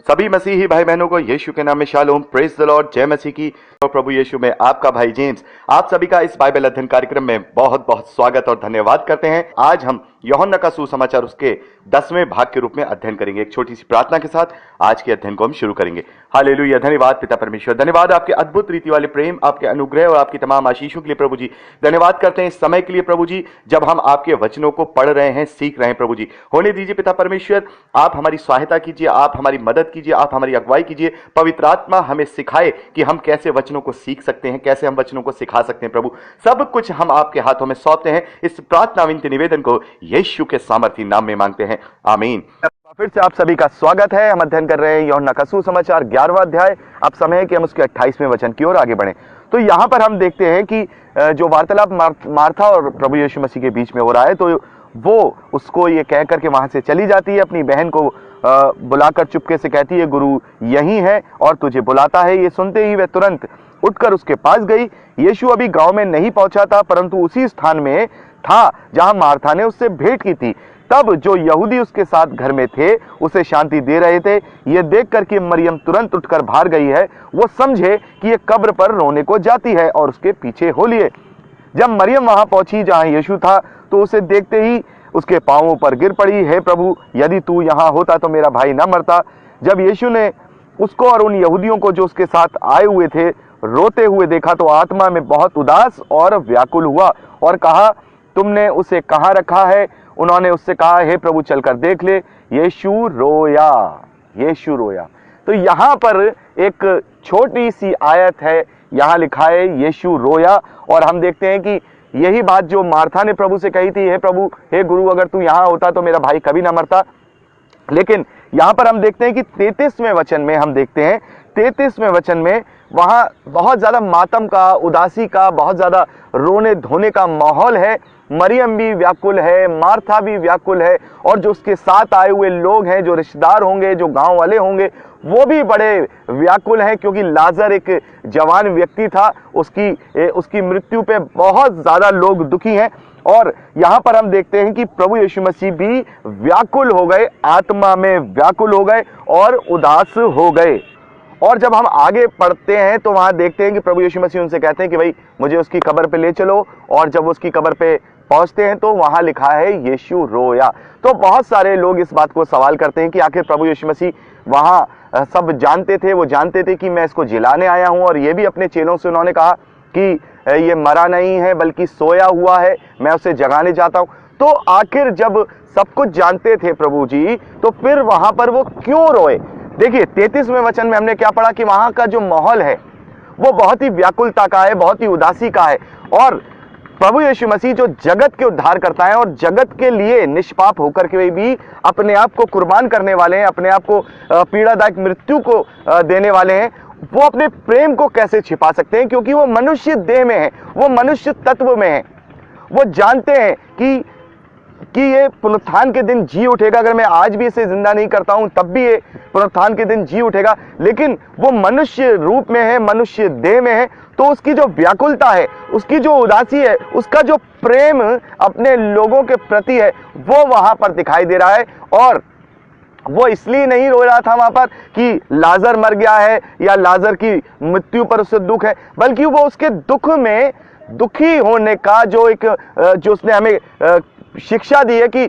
सभी मसीही भाई बहनों को यीशु के नाम में शालोम, प्रेज द लॉर्ड, जय मसीह की। और प्रभु यीशु में आपका भाई जेम्स आप सभी का इस बाइबल अध्ययन कार्यक्रम में बहुत बहुत स्वागत और धन्यवाद करते हैं। आज हम यूहन्ना का सुसमाचार उसके 10वें भाग के रूप में अध्ययन करेंगे। एक छोटी सी प्रार्थना के साथ आज के अध्ययन को हम शुरू करेंगे। हालेलुया, धन्यवाद पिता परमेश्वर, धन्यवाद आपके अद्भुत रीति वाले प्रेम, आपके अनुग्रह और आपकी तमाम आशीषों के लिए प्रभु जी। धन्यवाद करते हैं इस समय के लिए प्रभु जी, जब हम आपके वचनों को पढ़ रहे हैं, सीख रहे हैं प्रभु जी। होने दीजिए पिता परमेश्वर, आप हमारी सहायता कीजिए, आप हमारी मदद कीजिए, आप हमारी अगुवाई कीजिए। पवित्र आत्मा हमें सिखाए कि हम कैसे वचनों को सीख सकते हैं, कैसे हम वचनों को सिखा सकते हैं। प्रभु सब कुछ हम आपके हाथों में सौंपते हैं। इस प्रार्थना विनती निवेदन को यीशु के सामर्थी नाम में मांगते हैं, आमीन। फिर से आप सभी का स्वागत है। हम अध्ययन कर रहे हैं यूहन्ना का सुसमाचार 11वां अध्याय। अब समय है कि हम उसके 28वें वचन की ओर आगे बढ़ें। तो यहाँ पर हम देखते हैं कि जो वार्तालाप मार्था और प्रभु यीशु मसीह के बीच में हो रहा है, तो वो उसको ये कह करके वहां से चली जाती है। अपनी बहन को बुलाकर चुपके से कहती है, गुरु यही है और तुझे बुलाता है। ये सुनते ही वह तुरंत उठकर उसके पास गई। यीशु अभी गांव में नहीं पहुंचा था, परंतु उसी स्थान में था जहां मार्था ने उससे भेंट की थी। तब जो यहूदी उसके साथ घर में थे उसे शांति दे रहे थे। ये देखकर कि मरियम तुरंत उठकर बाहर गई है, वो समझे कि ये कब्र पर रोने को जाती है और उसके पीछे हो लिए। जब मरियम वहां पहुंची जहां यीशु था, तो उसे देखते ही उसके पांवों पर गिर पड़ी। हे प्रभु, यदि तू यहाँ होता तो मेरा भाई न मरता। जब यीशु ने उसको और उन यहूदियों को जो उसके साथ आए हुए थे रोते हुए देखा, तो आत्मा में बहुत उदास और व्याकुल हुआ और कहा, तुमने उसे कहाँ रखा है? उन्होंने उससे कहा, हे प्रभु चलकर देख ले। यीशु रोया, यीशु रोया। तो यहाँ पर एक छोटी सी आयत है, यहाँ लिखा है यीशु रोया। और हम देखते हैं कि यही बात जो मार्था ने प्रभु से कही थी, हे प्रभु, हे गुरु, अगर तू यहाँ होता तो मेरा भाई कभी ना मरता। लेकिन यहाँ पर हम देखते हैं कि 33वें वचन में हम देखते हैं, 33वें वचन में वहाँ बहुत ज़्यादा मातम का, उदासी का, बहुत ज़्यादा रोने धोने का माहौल है। मरियम भी व्याकुल है, मार्था भी व्याकुल है, और जो उसके साथ आए हुए लोग हैं, जो रिश्तेदार होंगे, जो गांव वाले होंगे, वो भी बड़े व्याकुल हैं, क्योंकि लाजर एक जवान व्यक्ति था, उसकी मृत्यु पे बहुत ज़्यादा लोग दुखी हैं। और यहाँ पर हम देखते हैं कि प्रभु यीशु मसीह भी व्याकुल हो गए, आत्मा में व्याकुल हो गए और उदास हो गए। और जब हम आगे पढ़ते हैं तो वहाँ देखते हैं कि प्रभु यीशु मसीह उनसे कहते हैं कि भाई मुझे उसकी कब्र पे ले चलो। और जब उसकी कब्र पे पहुंचते हैं तो वहाँ लिखा है यीशु रोया। तो बहुत सारे लोग इस बात को सवाल करते हैं कि आखिर प्रभु यीशु मसीह वहाँ सब जानते थे, वो जानते थे कि मैं इसको जिलाने आया हूँ, और ये भी अपने चेलों से उन्होंने कहा कि ये मरा नहीं है बल्कि सोया हुआ है, मैं उसे जगाने जाता हूँ। तो आखिर जब सब कुछ जानते थे प्रभु जी, तो फिर वहाँ पर वो क्यों रोए? देखिए 33वें वचन में हमने क्या पढ़ा कि वहाँ का जो माहौल है वो बहुत ही व्याकुलता का है, बहुत ही उदासी का है। और प्रभु यीशु मसीह जो जगत के उद्धार करता है और जगत के लिए निष्पाप होकर के भी अपने आप को कुर्बान करने वाले हैं, अपने आप को पीड़ादायक मृत्यु को देने वाले हैं, वो अपने प्रेम को कैसे छिपा सकते हैं? क्योंकि वो मनुष्य देह में है, वो मनुष्य तत्व में है। वो जानते हैं कि ये पुनरुत्थान के दिन जी उठेगा। अगर मैं आज भी इसे जिंदा नहीं करता हूं तब भी ये पुनरुत्थान के दिन जी उठेगा। लेकिन वो मनुष्य रूप में है, मनुष्य देह में है, तो उसकी जो व्याकुलता है, उसकी जो उदासी है, उसका जो प्रेम अपने लोगों के प्रति है, वो वहां पर दिखाई दे रहा है। और वो इसलिए नहीं रो रहा था वहां पर कि लाजर मर गया है या लाजर की मृत्यु पर उससे दुख है, बल्कि वो उसके दुख में दुखी होने का जो उसने हमें शिक्षा दी है कि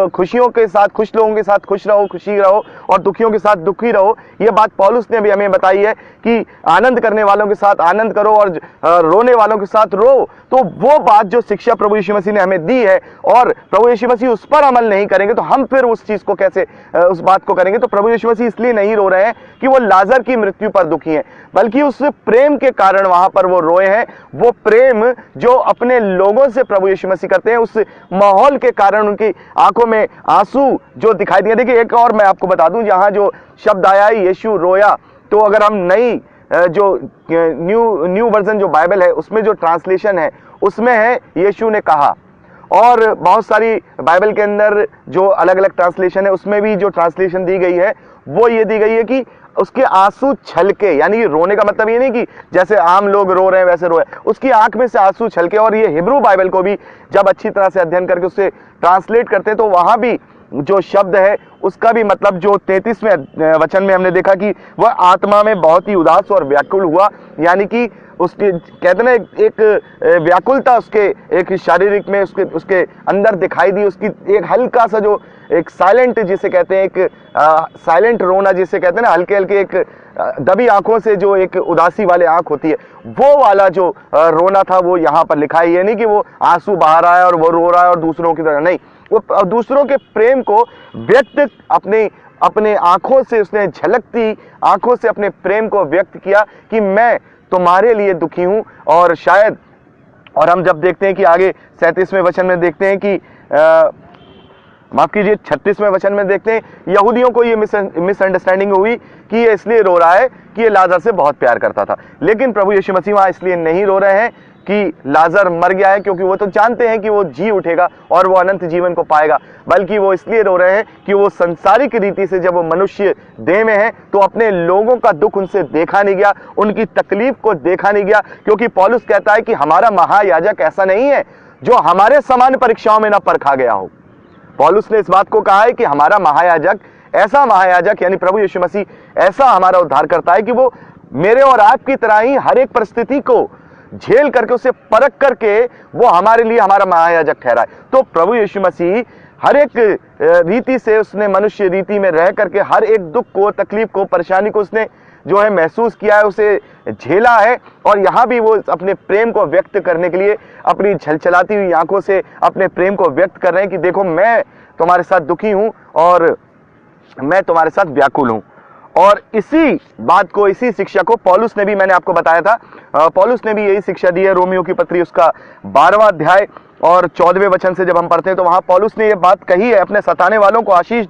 खुशियों के साथ खुश लोगों के साथ खुश रहो, खुशी रहो, और दुखियों के साथ दुखी रहो। ये बात पौलुस ने भी हमें बताई है कि आनंद करने वालों के साथ आनंद करो और रोने वालों के साथ रो। तो वो बात जो शिक्षा प्रभु यीशु मसीह ने हमें दी है, और प्रभु यीशु मसीह उस पर अमल नहीं करेंगे तो हम फिर उस चीज को कैसे, उस बात को करेंगे? तो प्रभु यीशु मसीह इसलिए नहीं रो रहे हैं कि वो लाजर की मृत्यु पर दुखी हैं, बल्कि उस प्रेम के कारण वहां पर वो रोए हैं। वो प्रेम जो अपने लोगों से प्रभु यीशु मसीह करते हैं, उस माहौल के कारण उनकी आंखों में आंसू जो दिखाई दिए। देखिए एक और मैं आपको बता दूं, जहां जो शब्द आया है यीशु रोया, तो अगर हम नई जो न्यू वर्जन जो बाइबल है उसमें जो ट्रांसलेशन है उसमें है यीशु ने कहा। और बहुत सारी बाइबल के अंदर जो अलग अलग ट्रांसलेशन है उसमें भी जो ट्रांसलेशन दी गई है वो ये दी गई है कि उसके आंसू छलके, यानी रोने का मतलब ये नहीं कि जैसे आम लोग रो रहे हैं वैसे रोए, उसकी आंख में से आंसू छलके। और ये हिब्रू बाइबल को भी जब अच्छी तरह से अध्ययन करके उससे ट्रांसलेट करते हैं तो वहां भी जो शब्द है उसका भी मतलब जो 33वें वचन में हमने देखा कि वह आत्मा में बहुत ही उदास और व्याकुल हुआ, यानी कि उसके कहते ना एक व्याकुलता उसके एक शारीरिक में उसके अंदर दिखाई दी। उसकी एक हल्का सा जो एक साइलेंट जिसे कहते हैं, एक साइलेंट रोना जिसे कहते हैं ना, हल्के हल्के एक दबी आंखों से जो एक उदासी वाले आंख होती है, वो वाला जो रोना था वो यहाँ पर लिखा है। ये नहीं कि वो आंसू बहा रहा है और वो रो रहा है और दूसरों की तरह, नहीं, वो दूसरों के प्रेम को व्यक्त अपने आंखों से उसने झलकती आंखों से अपने प्रेम को व्यक्त किया कि मैं तुम्हारे लिए दुखी हूं। और शायद, और हम जब देखते हैं कि आगे 37वें वचन में देखते हैं कि माफ कीजिए 36वें वचन में देखते हैं, यहूदियों को ये मिसअंडरस्टैंडिंग हुई कि ये इसलिए रो रहा है कि ये लाजर से बहुत प्यार करता था। लेकिन प्रभु यीशु मसीह वहां इसलिए नहीं रो रहे हैं कि लाजर मर गया है, क्योंकि वो तो जानते हैं कि वो जी उठेगा और वो अनंत जीवन को पाएगा, बल्कि वो इसलिए रो रहे हैं कि वो संसारिक रीति से जब वो मनुष्य देह में है तो अपने लोगों का दुख उनसे देखा नहीं गया, उनकी तकलीफ को देखा नहीं गया। क्योंकि पौलुस कहता है कि हमारा महायाजक ऐसा नहीं है जो हमारे समान परीक्षाओं में ना परखा गया हो। पौलुस ने इस बात को कहा है कि हमारा महायाजक, ऐसा महायाजक यानी प्रभु यीशु मसीह ऐसा हमारा उद्धार करता है कि वो मेरे और आपकी तरह ही हर एक परिस्थिति को झेल करके, उसे परख करके वो हमारे लिए हमारा महायाजक ठहरा है। तो प्रभु यीशु मसीह हर एक रीति से उसने मनुष्य रीति में रह करके हर एक दुख को, तकलीफ को, परेशानी को उसने जो है महसूस किया है, उसे झेला है। और यहाँ भी वो अपने प्रेम को व्यक्त करने के लिए अपनी झलझलाती हुई आंखों से अपने प्रेम को व्यक्त कर रहे हैं कि देखो मैं तुम्हारे साथ दुखी हूं और मैं तुम्हारे साथ व्याकुल हूं। और इसी बात को, इसी शिक्षा को पौलुस ने भी, मैंने आपको बताया था, पौलुस ने भी यही शिक्षा दी है। रोमियो की पत्री उसका 12वां अध्याय और 14वें वचन से जब हम पढ़ते हैं तो वहां पौलुस ने यह बात कही है, अपने सताने वालों को आशीष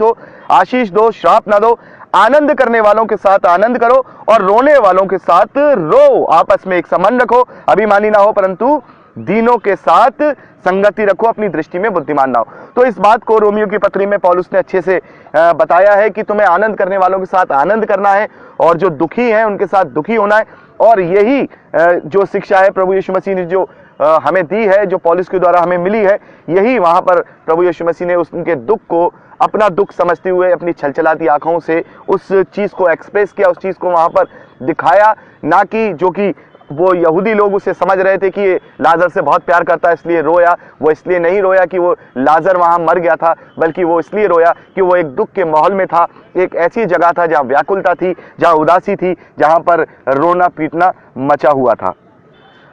दो, श्राप ना दो, आनंद करने वालों के साथ आनंद करो और रोने वालों के साथ रो, आपस में एक संबंध रखो, अभिमानी ना हो परंतु दीनों के साथ संगति रखो, अपनी दृष्टि में बुद्धिमान ना हो। तो इस बात को रोमियो की पत्री में पौलुस ने अच्छे से बताया है कि तुम्हें आनंद करने वालों के साथ आनंद करना है और जो दुखी हैं उनके साथ दुखी होना है। और यही जो शिक्षा है प्रभु यीशु मसीह ने जो हमें दी है, जो पौलुस के द्वारा हमें मिली है, यही वहां पर प्रभु यीशु मसीह ने उनके दुख को अपना दुख समझते हुए अपनी छलछलाती आंखों से उस चीज को एक्सप्रेस किया, उस चीज को वहां पर दिखाया। ना कि जो कि वो यहूदी लोग उसे समझ रहे थे कि ये लाजर से बहुत प्यार करता है इसलिए रोया, वो इसलिए नहीं रोया कि वो लाजर वहां मर गया था, बल्कि वो इसलिए रोया कि वो एक दुख के माहौल में था, एक ऐसी जगह था जहां व्याकुलता थी, जहां उदासी थी, जहां पर रोना पीटना मचा हुआ था।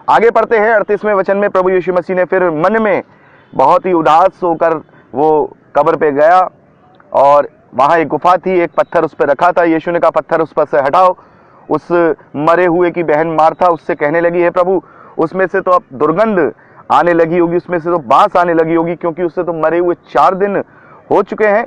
आगे पढ़ते हैं 38वें वचन में, प्रभु यीशु मसीह ने फिर मन में बहुत ही उदास होकर वो कब्र पे गया और वहां एक गुफा थी, एक पत्थर उस पर रखा था। यीशु ने कहा पत्थर उस पर से हटाओ। उस मरे हुए की बहन मार्था उससे कहने लगी, है प्रभु उसमें से तो अब दुर्गंध आने लगी होगी, उसमें से तो बांस आने लगी होगी, क्योंकि उससे तो मरे हुए 4 दिन हो चुके हैं।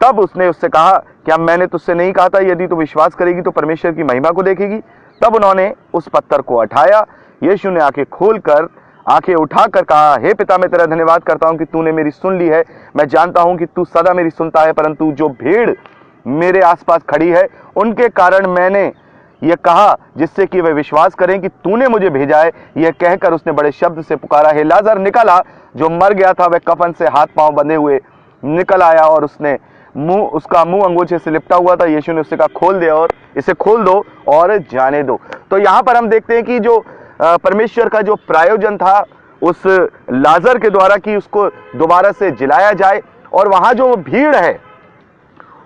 तब उसने उससे कहा, क्या मैंने तुझसे नहीं कहा था यदि तू विश्वास करेगी तो परमेश्वर की महिमा को देखेगी। तब उन्होंने उस पत्थर को हटाया। यीशु ने आंखें उठाकर कहा, हे पिता मैं तेरा धन्यवाद करता हूं कि तूने मेरी सुन ली है। मैं जानता हूं कि तू सदा मेरी सुनता है, परंतु जो भीड़ मेरे आसपास खड़ी है उनके कारण मैंने यह कहा, जिससे कि वे विश्वास करें कि तूने मुझे भेजा है। यह कहकर उसने बड़े शब्द से पुकारा, हे लाजर निकल आ। जो मर गया था वह कफन से हाथ पांव बंधे हुए निकल आया और उसका मुंह अंगूठे से लिपटा हुआ था। यीशु ने उससे कहा, खोल दे और इसे खोल दो और जाने दो। तो यहां पर हम देखते हैं कि जो परमेश्वर का जो प्रायोजन था उस लाजर के द्वारा कि उसको दोबारा से जिलाया जाए, और वहां जो भीड़ है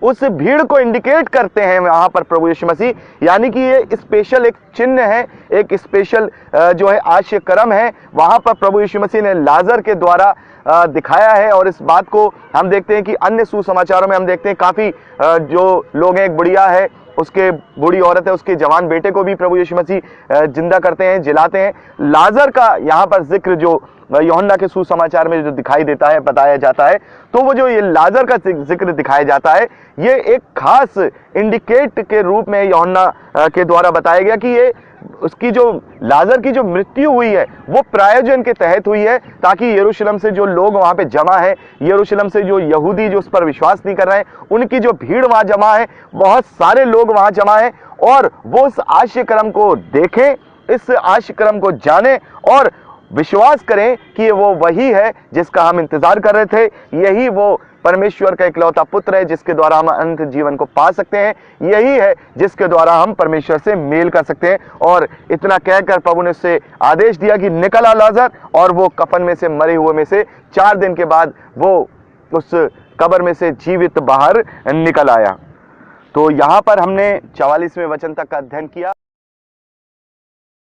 उस भीड़ को इंडिकेट करते हैं वहां पर प्रभु यीशु मसीह, यानी कि ये स्पेशल एक चिन्ह है, एक स्पेशल जो है आश्चर्य कर्म है वहां पर प्रभु यीशु मसीह ने लाजर के द्वारा दिखाया है। और इस बात को हम देखते हैं कि अन्य सुसमाचारों में हम देखते हैं काफी जो लोग हैं, एक बुढ़िया है, उसके बूढ़ी औरत है, उसके जवान बेटे को भी प्रभु यीशु मसीह जिंदा करते हैं, जिलाते हैं। लाजर का यहाँ पर जिक्र जो यूहन्ना के सुसमाचार में जो दिखाई देता है, बताया जाता है, तो वो जो ये लाजर का जिक्र दिखाया जाता है, ये एक खास इंडिकेट के रूप में यूहन्ना के द्वारा बताया गया कि ये उसकी जो लाजर की जो मृत्यु हुई है वो प्रायोजन के तहत हुई है, ताकि यरूशलेम से जो लोग वहां पे जमा है, यरूशलेम से जो यहूदी जो उस पर विश्वास नहीं कर रहे हैं, उनकी जो भीड़ वहां जमा है, बहुत सारे लोग वहां जमा है, और वो उस आश्चर्य कर्म को देखें, इस आश्चर्य कर्म को जाने और विश्वास करें कि वो वही है जिसका हम इंतजार कर रहे थे। यही वो परमेश्वर का इकलौता पुत्र है जिसके द्वारा हम अनंत जीवन को पा सकते हैं। यही है जिसके द्वारा हम परमेश्वर से मेल कर सकते हैं। और इतना कहकर प्रभु ने उससे आदेश दिया कि निकल आ लाजर, और वो कफन में से, मरे हुए में से 4 दिन के बाद वो उस कब्र में से जीवित बाहर निकल आया। तो यहां पर हमने 44वें वचन तक का अध्ययन किया।